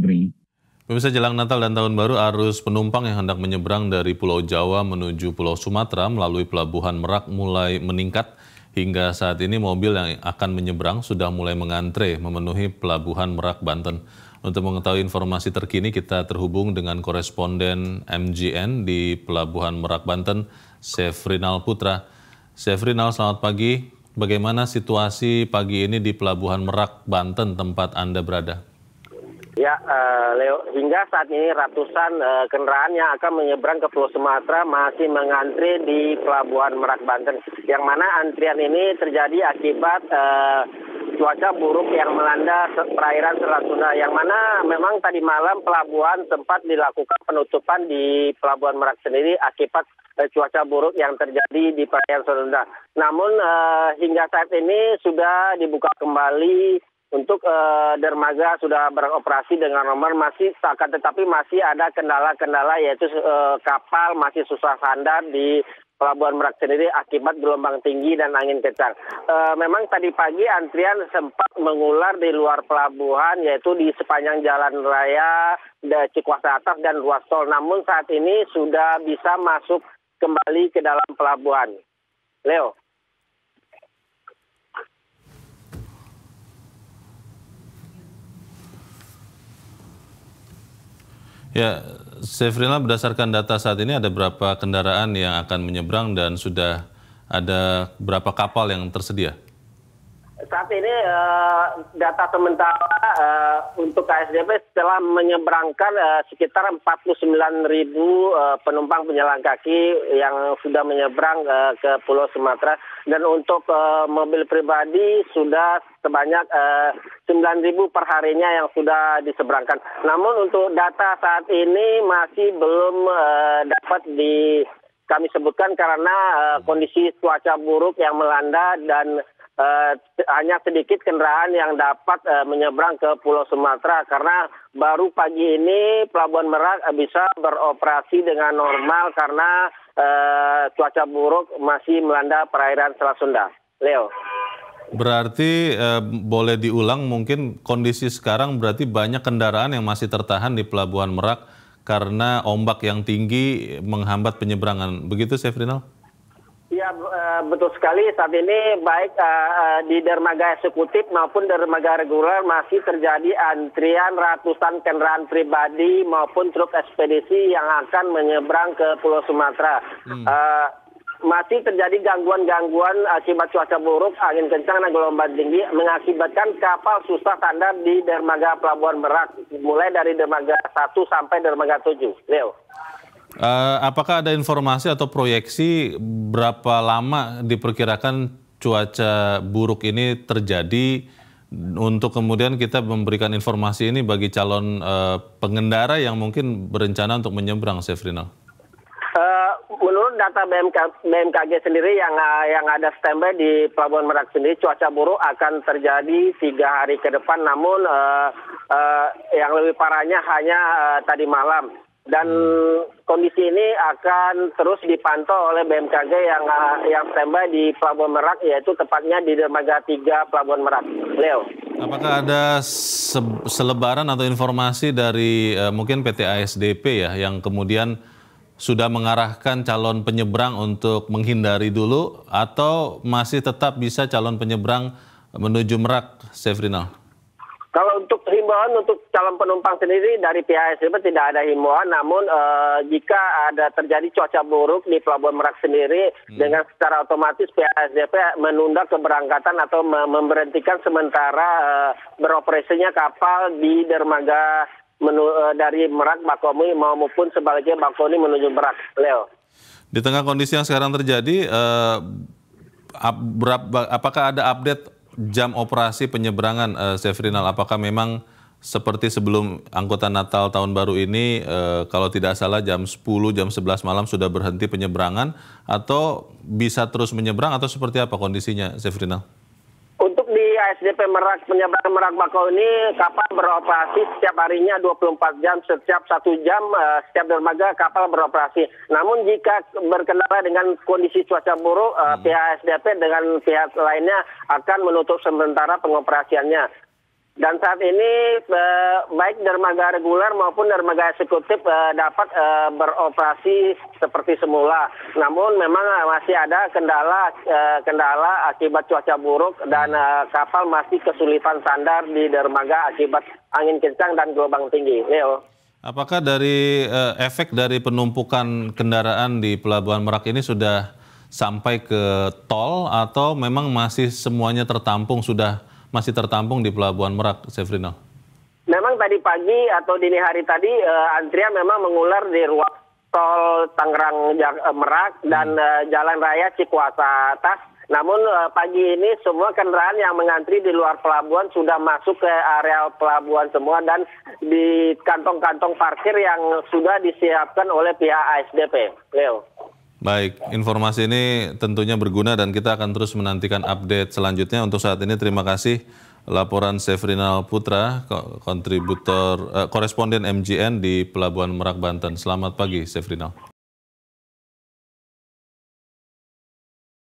Pemirsa, jelang Natal dan Tahun Baru, arus penumpang yang hendak menyeberang dari Pulau Jawa menuju Pulau Sumatera melalui Pelabuhan Merak mulai meningkat. Hingga saat ini mobil yang akan menyeberang sudah mulai mengantre memenuhi Pelabuhan Merak, Banten. Untuk mengetahui informasi terkini, kita terhubung dengan koresponden MGN di Pelabuhan Merak, Banten, Sefrinal Putra. Sefrinal, selamat pagi. Bagaimana situasi pagi ini di Pelabuhan Merak, Banten, tempat Anda berada? Ya, Leo, hingga saat ini ratusan kendaraan yang akan menyeberang ke Pulau Sumatera masih mengantri di Pelabuhan Merak, Banten. Yang mana antrian ini terjadi akibat cuaca buruk yang melanda perairan Selat Sunda. Yang mana memang tadi malam pelabuhan sempat dilakukan penutupan di Pelabuhan Merak sendiri akibat cuaca buruk yang terjadi di perairan Selat Sunda. Namun hingga saat ini sudah dibuka kembali. Untuk dermaga sudah beroperasi dengan normal, tetapi masih ada kendala-kendala, yaitu kapal masih susah sandar di Pelabuhan Merak sendiri akibat gelombang tinggi dan angin kencang. Memang tadi pagi antrian sempat mengular di luar pelabuhan, yaitu di sepanjang jalan raya Cikuasa Atas dan ruas tol. Namun saat ini sudah bisa masuk kembali ke dalam pelabuhan. Leo. Ya, Sefrinal, berdasarkan data saat ini ada berapa kendaraan yang akan menyeberang dan sudah ada berapa kapal yang tersedia? Saat ini data sementara untuk KSDP telah menyeberangkan sekitar 49.000 penumpang penjalan kaki yang sudah menyeberang ke Pulau Sumatera. Dan untuk mobil pribadi sudah sebanyak 9.000 per harinya yang sudah diseberangkan. Namun untuk data saat ini masih belum dapat kami sebutkan karena kondisi cuaca buruk yang melanda dan hanya sedikit kendaraan yang dapat menyeberang ke Pulau Sumatera karena baru pagi ini Pelabuhan Merak bisa beroperasi dengan normal karena cuaca buruk masih melanda perairan Selat Sunda. Leo. Berarti boleh diulang mungkin kondisi sekarang berarti banyak kendaraan yang masih tertahan di Pelabuhan Merak karena ombak yang tinggi menghambat penyeberangan. Begitu, Sefrinal? Ya, betul sekali. Saat ini baik di dermaga eksekutif maupun dermaga reguler masih terjadi antrian ratusan kendaraan pribadi maupun truk ekspedisi yang akan menyeberang ke Pulau Sumatera. Masih terjadi gangguan-gangguan akibat cuaca buruk, angin kencang dan gelombang tinggi mengakibatkan kapal susah sandar di dermaga Pelabuhan Merak, mulai dari dermaga 1 sampai dermaga 7. Leo. Apakah ada informasi atau proyeksi berapa lama diperkirakan cuaca buruk ini terjadi untuk kemudian kita memberikan informasi ini bagi calon pengendara yang mungkin berencana untuk menyeberang, Sefrinal? Menurut data BMKG sendiri yang ada standby di Pelabuhan Merak sendiri, cuaca buruk akan terjadi 3 hari ke depan. Namun yang lebih parahnya hanya tadi malam. Dan kondisi ini akan terus dipantau oleh BMKG yang standby di Pelabuhan Merak, yaitu tepatnya di dermaga 3 Pelabuhan Merak. Leo. Apakah ada selebaran atau informasi dari mungkin PT ASDP ya yang kemudian sudah mengarahkan calon penyeberang untuk menghindari dulu atau masih tetap bisa calon penyeberang menuju Merak, Sefrinal? Kalau untuk himbauan untuk calon penumpang sendiri dari pihak ASDP tidak ada himbauan, namun jika ada terjadi cuaca buruk di Pelabuhan Merak sendiri, dengan secara otomatis pihak ASDP menunda keberangkatan atau memberhentikan sementara beroperasinya kapal di dermaga dari Merak Bakauheni maupun sebaliknya Bakauheni menuju Merak. Leo. Di tengah kondisi yang sekarang terjadi, apakah ada update jam operasi penyeberangan, Sefrinal? Apakah memang seperti sebelum angkutan Natal Tahun Baru ini, kalau tidak salah jam 10, jam 11 malam sudah berhenti penyeberangan, atau bisa terus menyeberang, atau seperti apa kondisinya, Sefrinal? Untuk di ASDP Merak, penyeberangan Merak Bakauheni, kapal beroperasi setiap harinya 24 jam, setiap 1 jam setiap dermaga kapal beroperasi. Namun jika berkendara dengan kondisi cuaca buruk, pihak ASDP dengan pihak lainnya akan menutup sementara pengoperasiannya. Dan saat ini baik dermaga reguler maupun dermaga eksekutif dapat beroperasi seperti semula. Namun memang masih ada kendala akibat cuaca buruk dan kapal masih kesulitan sandar di dermaga akibat angin kencang dan gelombang tinggi. Leo. Apakah dari efek dari penumpukan kendaraan di Pelabuhan Merak ini sudah sampai ke tol atau memang masih semuanya masih tertampung di Pelabuhan Merak, Sefrinal? Memang tadi pagi atau dini hari tadi antrian memang mengular di ruas tol Tangerang Merak dan Jalan Raya Cikuasa atas. Namun pagi ini semua kendaraan yang mengantri di luar pelabuhan sudah masuk ke area pelabuhan semua dan di kantong-kantong parkir yang sudah disiapkan oleh pihak ASDP. Leo. Baik, informasi ini tentunya berguna dan kita akan terus menantikan update selanjutnya. Untuk saat ini terima kasih laporan Sefrinal Putra, koresponden MGN di Pelabuhan Merak, Banten. Selamat pagi, Sefrinal.